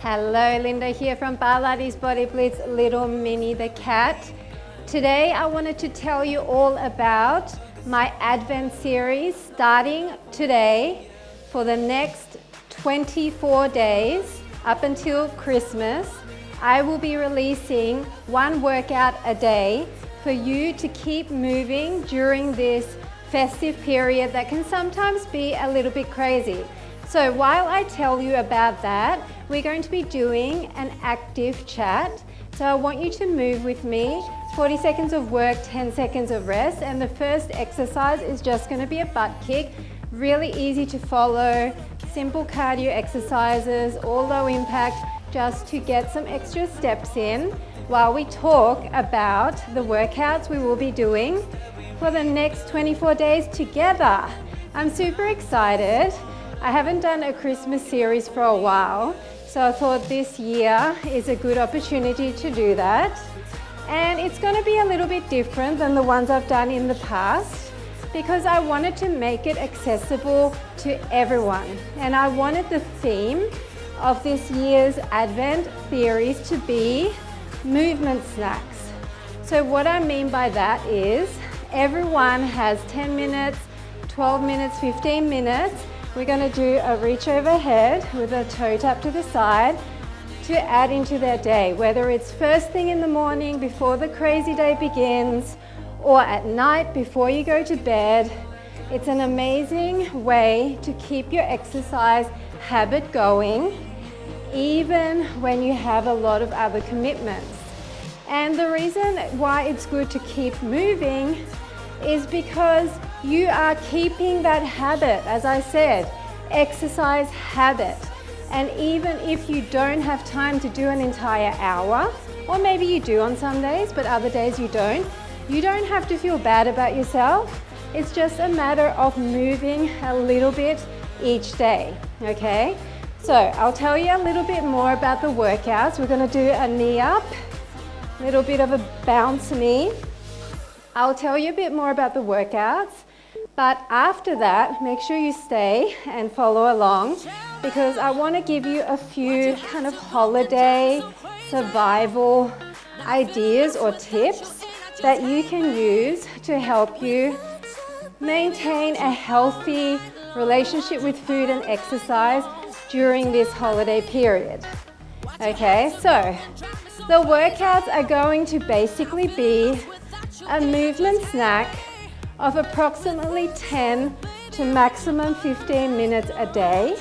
Hello, Linda here from Barlates Body Blitz, Little Minnie the cat. Today I wanted to tell you all about my Advent series starting today for the next 24 days up until Christmas. I will be releasing one workout a day for you to keep moving during this festive period that can sometimes be a little bit crazy. So while I tell you about that, we're going to be doing an active chat. So I want you to move with me. 40 seconds of work, 10 seconds of rest. And the first exercise is just going to be a butt kick. Really easy to follow, simple cardio exercises, all low impact, just to get some extra steps in while we talk about the workouts we will be doing for the next 24 days together. I'm super excited. I haven't done a Christmas series for a while, so I thought this year is a good opportunity to do that. And it's going to be a little bit different than the ones I've done in the past because I wanted to make it accessible to everyone. And I wanted the theme of this year's Advent series to be movement snacks. So what I mean by that is everyone has 10 minutes, 12 minutes, 15 minutes. We're going to do a reach overhead with a toe tap to the side to add into their day, whether it's first thing in the morning before the crazy day begins or at night before you go to bed. It's an amazing way to keep your exercise habit going, even when you have a lot of other commitments. And the reason why it's good to keep moving is because you are keeping that habit, as I said, exercise habit. And even if you don't have time to do an entire hour, or maybe you do on some days, but other days you don't have to feel bad about yourself. It's just a matter of moving a little bit each day, okay? So I'll tell you a little bit more about the workouts. We're gonna do a knee up, a little bit of a bounce knee. I'll tell you a bit more about the workouts, but after that, make sure you stay and follow along because I want to give you a few kind of holiday survival ideas or tips that you can use to help you maintain a healthy relationship with food and exercise during this holiday period. Okay, so the workouts are going to basically be a movement snack of approximately 10 to maximum 15 minutes a day.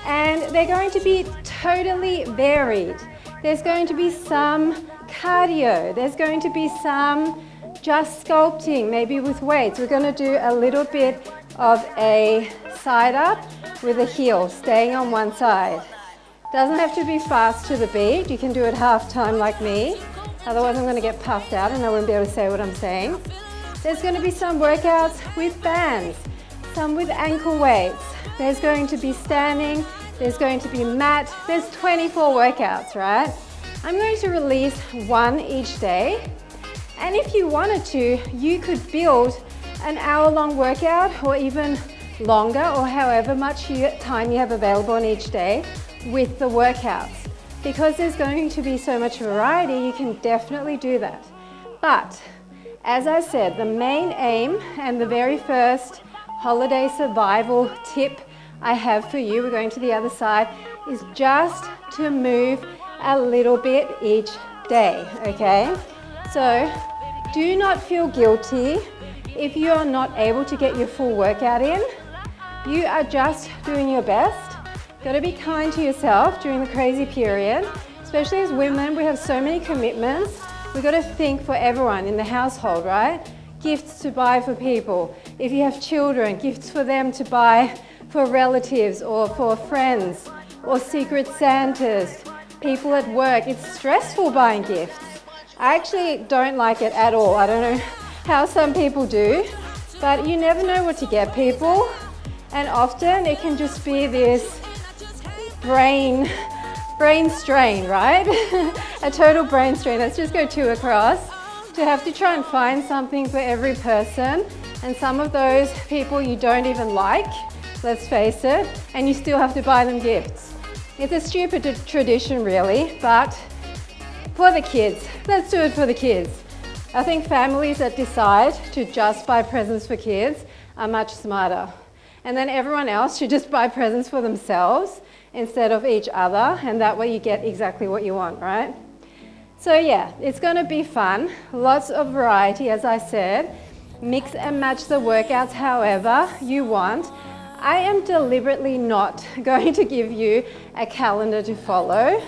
And they're going to be totally varied. There's going to be some cardio. There's going to be some just sculpting, maybe with weights. We're going to do a little bit of a side up with a heel, staying on one side. Doesn't have to be fast to the beat. You can do it half time like me. Otherwise I'm going to get puffed out and I won't be able to say what I'm saying. There's going to be some workouts with bands, some with ankle weights. There's going to be standing, there's going to be mat. There's 24 workouts, right? I'm going to release one each day. And if you wanted to, you could build an hour-long workout or even longer or however much time you have available on each day with the workouts. Because there's going to be so much variety, you can definitely do that. But as I said, the main aim and the very first holiday survival tip I have for you, we're going to the other side, is just to move a little bit each day, okay? So do not feel guilty if you are not able to get your full workout in. You are just doing your best. Got to be kind to yourself during the crazy period, especially as women. We have so many commitments. We've got to think for everyone in the household, right? Gifts to buy for people. If you have children, gifts for them to buy for relatives or for friends, or secret Santas, people at work. It's stressful buying gifts. I actually don't like it at all. I don't know how some people do, but you never know what to get people. And often it can just be this brain strain, right? A total brain strain. Let's just go 2 across. To have to try and find something for every person, and some of those people you don't even like, let's face it, and you still have to buy them gifts. It's a stupid tradition really, but for the kids, let's do it for the kids. I think families that decide to just buy presents for kids are much smarter. And then everyone else should just buy presents for themselves instead of each other, and that way you get exactly what you want, right? So yeah, it's gonna be fun, lots of variety, as I said. Mix and match the workouts however you want. I am deliberately not going to give you a calendar to follow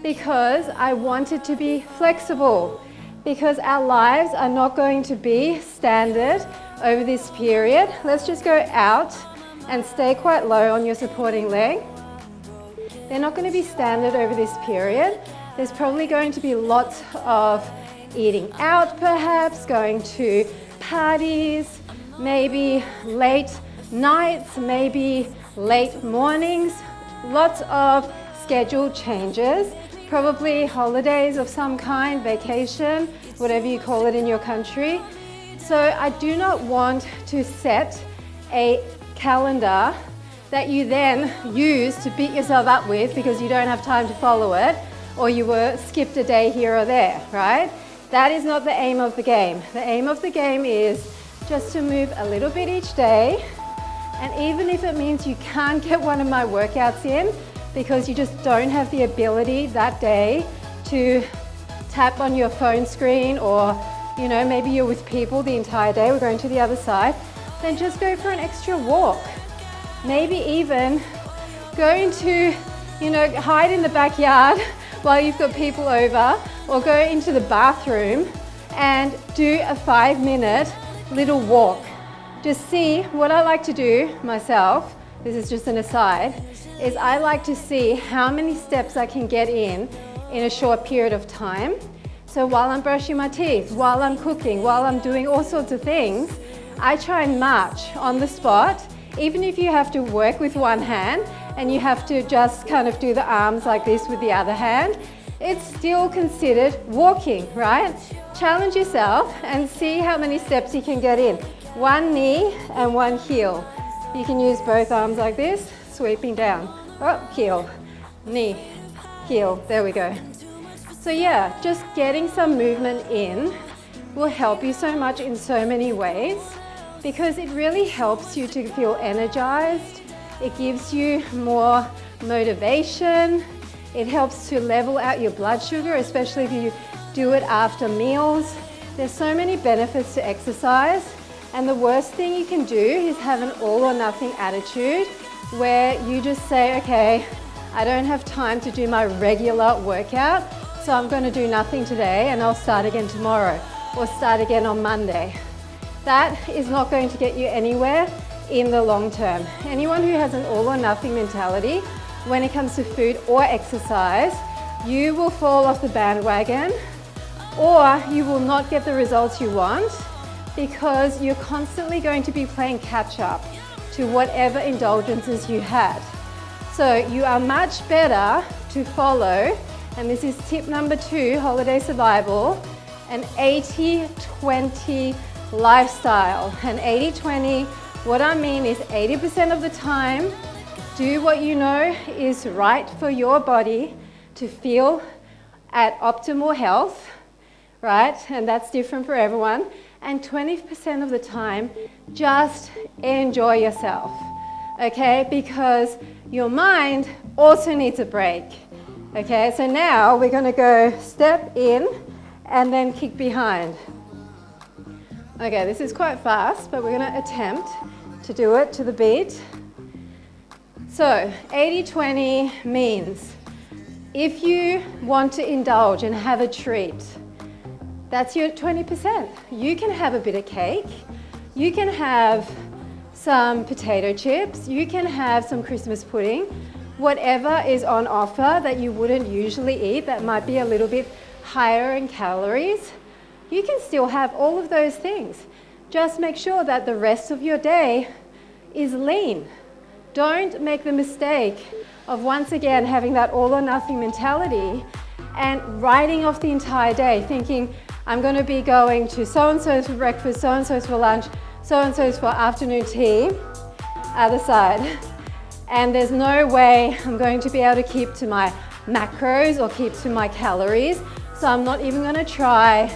because I want it to be flexible, because our lives are not going to be standard over this period. Let's just go out and stay quite low on your supporting leg. They're not going to be standard over this period. There's probably going to be lots of eating out perhaps, going to parties, maybe late nights, maybe late mornings, lots of schedule changes, probably holidays of some kind, vacation, whatever you call it in your country. So I do not want to set a calendar that you then use to beat yourself up with because you don't have time to follow it, or you were skipped a day here or there, right? That is not the aim of the game. The aim of the game is just to move a little bit each day, and even if it means you can't get one of my workouts in because you just don't have the ability that day to tap on your phone screen, or you know, maybe you're with people the entire day, we're going to the other side, then just go for an extra walk. Maybe even go into, you know, hide in the backyard while you've got people over, or go into the bathroom and do a 5-minute little walk. Just see, what I like to do myself, this is just an aside, is I like to see how many steps I can get in a short period of time. So while I'm brushing my teeth, while I'm cooking, while I'm doing all sorts of things, I try and march on the spot. Even if you have to work with one hand and you have to just kind of do the arms like this with the other hand, it's still considered walking, right? Challenge yourself and see how many steps you can get in. One knee and one heel. You can use both arms like this, sweeping down. Oh, heel, knee, heel, there we go. So yeah, just getting some movement in will help you so much in so many ways, because it really helps you to feel energized. It gives you more motivation. It helps to level out your blood sugar, especially if you do it after meals. There's so many benefits to exercise, and the worst thing you can do is have an all or nothing attitude where you just say, okay, I don't have time to do my regular workout, so I'm going to do nothing today and I'll start again tomorrow or start again on Monday. That is not going to get you anywhere in the long term. Anyone who has an all or nothing mentality when it comes to food or exercise, you will fall off the bandwagon, or you will not get the results you want, because you're constantly going to be playing catch up to whatever indulgences you had. So you are much better to follow, and this is tip number 2, holiday survival, an 80-20 lifestyle. An 80-20, what I mean is 80% of the time, do what you know is right for your body to feel at optimal health, right? And that's different for everyone. And 20% of the time, just enjoy yourself, okay? Because your mind also needs a break, okay? So now we're gonna go step in and then kick behind. Okay, this is quite fast, but we're gonna attempt to do it to the beat. So 80-20 means if you want to indulge and have a treat, that's your 20%. You can have a bit of cake, you can have some potato chips, you can have some Christmas pudding, whatever is on offer that you wouldn't usually eat that might be a little bit higher in calories. You can still have all of those things. Just make sure that the rest of your day is lean. Don't make the mistake of once again having that all or nothing mentality and writing off the entire day thinking, I'm going to be going to so-and-so's for breakfast, so-and-so's for lunch, so-and-so's for afternoon tea. Other side. And there's no way I'm going to be able to keep to my macros or keep to my calories. So I'm not even going to try,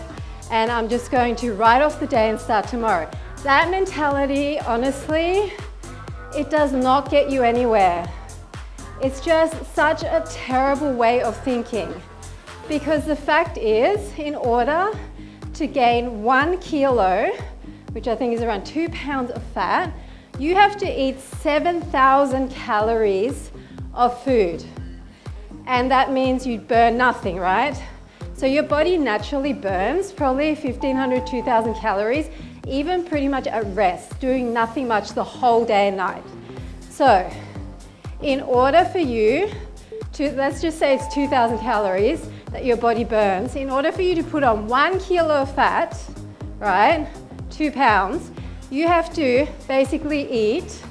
and I'm just going to write off the day and start tomorrow. That mentality, honestly, it does not get you anywhere. It's just such a terrible way of thinking. Because the fact is, in order to gain 1 kilo, which I think is around 2 pounds of fat, you have to eat 7,000 calories of food. And that means you burn nothing, right? So your body naturally burns probably 1,500, 2,000 calories, even pretty much at rest, doing nothing much the whole day and night. So in order for you to, let's just say it's 2,000 calories that your body burns, in order for you to put on 1 kilo of fat, right, 2 pounds, you have to basically eat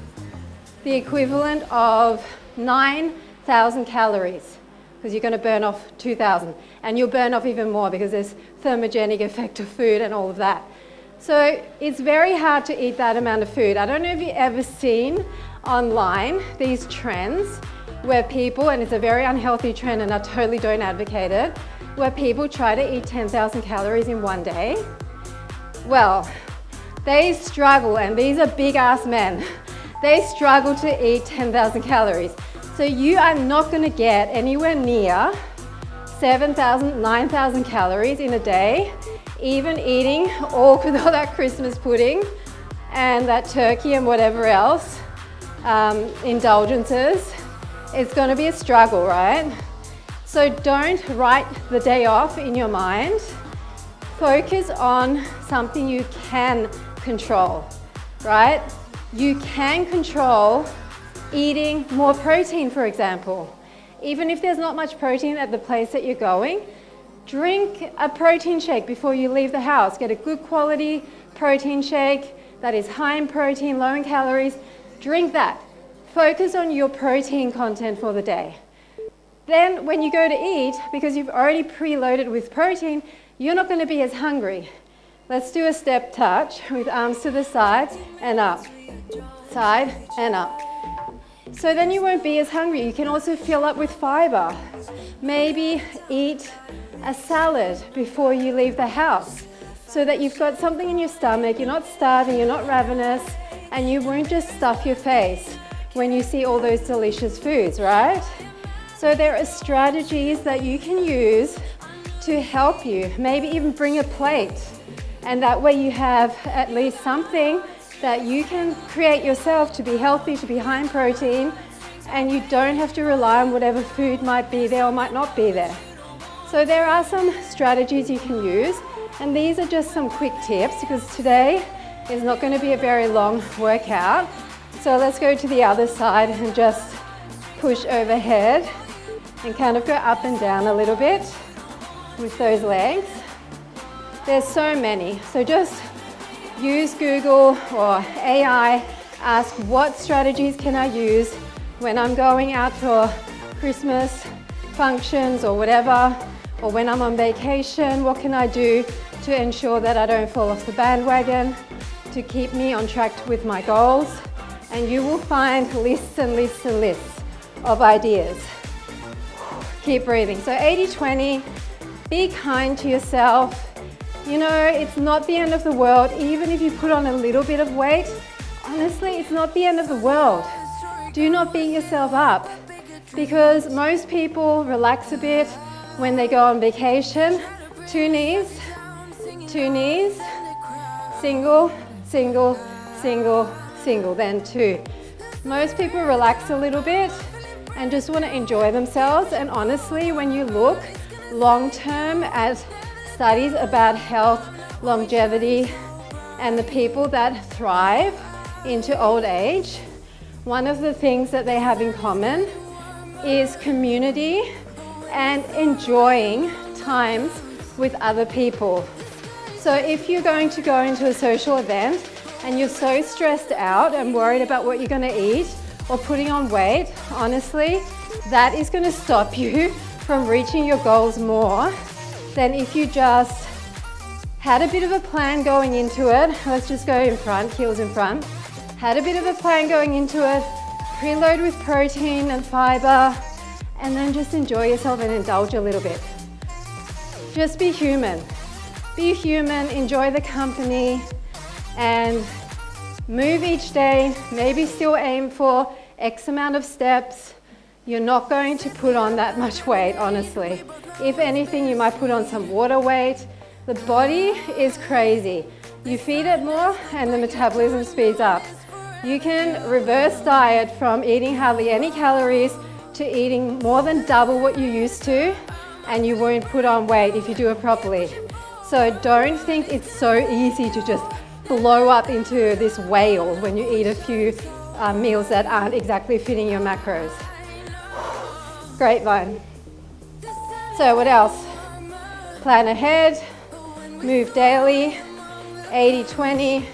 the equivalent of 9,000 calories, because you're going to burn off 2,000, and you'll burn off even more because there's thermogenic effect of food and all of that. So it's very hard to eat that amount of food. I don't know if you've ever seen online these trends where people, and it's a very unhealthy trend and I totally don't advocate it, where people try to eat 10,000 calories in one day. Well, they struggle, and these are big ass men. They struggle to eat 10,000 calories. So you are not going to get anywhere near 7,000, 9,000 calories in a day, even eating all that Christmas pudding and that turkey and whatever else, indulgences. It's going to be a struggle, right? So don't write the day off in your mind. Focus on something you can control, right? You can control eating more protein, for example. Even if there's not much protein at the place that you're going, drink a protein shake before you leave the house. Get a good quality protein shake that is high in protein, low in calories. Drink that. Focus on your protein content for the day. Then when you go to eat, because you've already preloaded with protein, you're not going to be as hungry. Let's do a step touch with arms to the side and up, side and up. So then you won't be as hungry. You can also fill up with fiber. Maybe eat a salad before you leave the house so that you've got something in your stomach, you're not starving, you're not ravenous, and you won't just stuff your face when you see all those delicious foods, right? So there are strategies that you can use to help you. Maybe even bring a plate. And that way you have at least something that you can create yourself to be healthy, to be high in protein, and you don't have to rely on whatever food might be there or might not be there. So there are some strategies you can use, and these are just some quick tips because today is not going to be a very long workout. So let's go to the other side and just push overhead and kind of go up and down a little bit with those legs. There's so many, so just use Google or AI, ask what strategies can I use when I'm going out for Christmas functions or whatever, or when I'm on vacation, what can I do to ensure that I don't fall off the bandwagon, to keep me on track with my goals, and you will find lists and lists and lists of ideas. Keep breathing. So 80-20, be kind to yourself. You know, it's not the end of the world. Even if you put on a little bit of weight, honestly, it's not the end of the world. Do not beat yourself up, because most people relax a bit when they go on vacation. Two knees, single, single, single, single, then two. Most people relax a little bit and just want to enjoy themselves. And honestly, when you look long term at studies about health, longevity, and the people that thrive into old age, one of the things that they have in common is community and enjoying times with other people. So if you're going to go into a social event and you're so stressed out and worried about what you're going to eat or putting on weight, honestly, that is going to stop you from reaching your goals more than if you just had a bit of a plan going into it. Let's just go in front, heels in front. Had a bit of a plan going into it, Preload with protein and fiber, and then just enjoy yourself and indulge a little bit. Just be human. Be human, enjoy the company, and move each day. Maybe still aim for X amount of steps. You're not going to put on that much weight, honestly. If anything, you might put on some water weight. The body is crazy. You feed it more and the metabolism speeds up. You can reverse diet from eating hardly any calories to eating more than double what you used to, and you won't put on weight if you do it properly. So don't think it's so easy to just blow up into this whale when you eat a few meals that aren't exactly fitting your macros. Grapevine. So what else? Plan ahead, move daily, 80-20,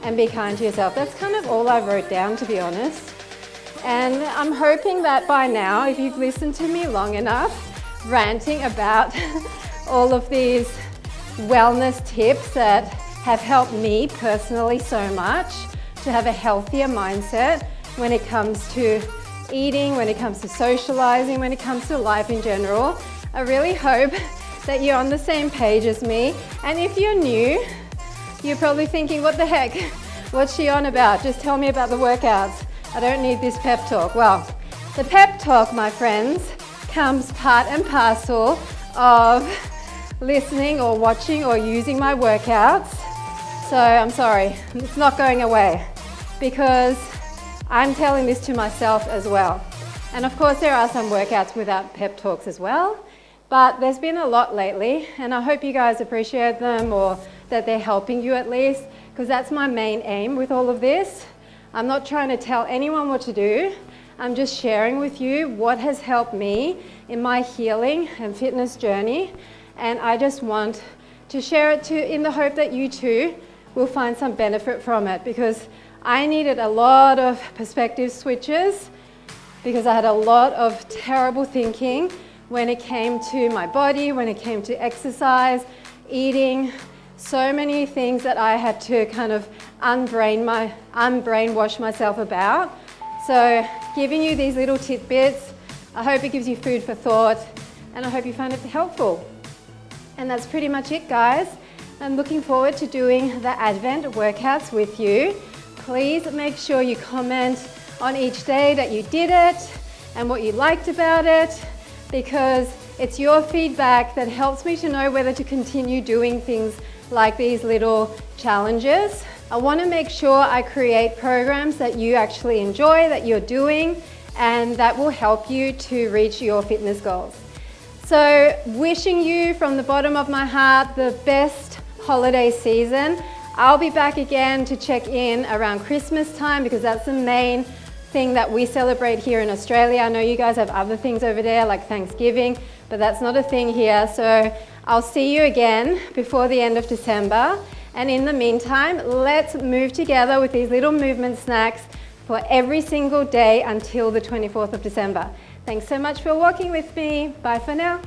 and be kind to yourself. That's kind of all I wrote down, to be honest. And I'm hoping that by now, if you've listened to me long enough, ranting about all of these wellness tips that have helped me personally so much to have a healthier mindset when it comes to eating, when it comes to socializing, when it comes to life in general. I really hope that you're on the same page as me. And if you're new, you're probably thinking, what the heck? What's she on about? Just tell me about the workouts. I don't need this pep talk. Well, the pep talk, my friends, comes part and parcel of listening or watching or using my workouts. So I'm sorry, it's not going away because I'm telling this to myself as well. And of course there are some workouts without pep talks as well, but there's been a lot lately and I hope you guys appreciate them or that they're helping you at least, because that's my main aim with all of this. I'm not trying to tell anyone what to do. I'm just sharing with you what has helped me in my healing and fitness journey. And I just want to share it in the hope that you too will find some benefit from it, because I needed a lot of perspective switches because I had a lot of terrible thinking when it came to my body, when it came to exercise, eating, so many things that I had to kind of unbrainwash myself about. So giving you these little tidbits, I hope it gives you food for thought and I hope you find it helpful. And that's pretty much it, guys. I'm looking forward to doing the Advent workouts with you. Please make sure you comment on each day that you did it and what you liked about it, because it's your feedback that helps me to know whether to continue doing things like these little challenges. I want to make sure I create programs that you actually enjoy, that you're doing, and that will help you to reach your fitness goals. So wishing you from the bottom of my heart the best holiday season. I'll be back again to check in around Christmas time because that's the main thing that we celebrate here in Australia. I know you guys have other things over there like Thanksgiving, but that's not a thing here. So I'll see you again before the end of December. And in the meantime, let's move together with these little movement snacks for every single day until the 24th of December. Thanks so much for walking with me. Bye for now.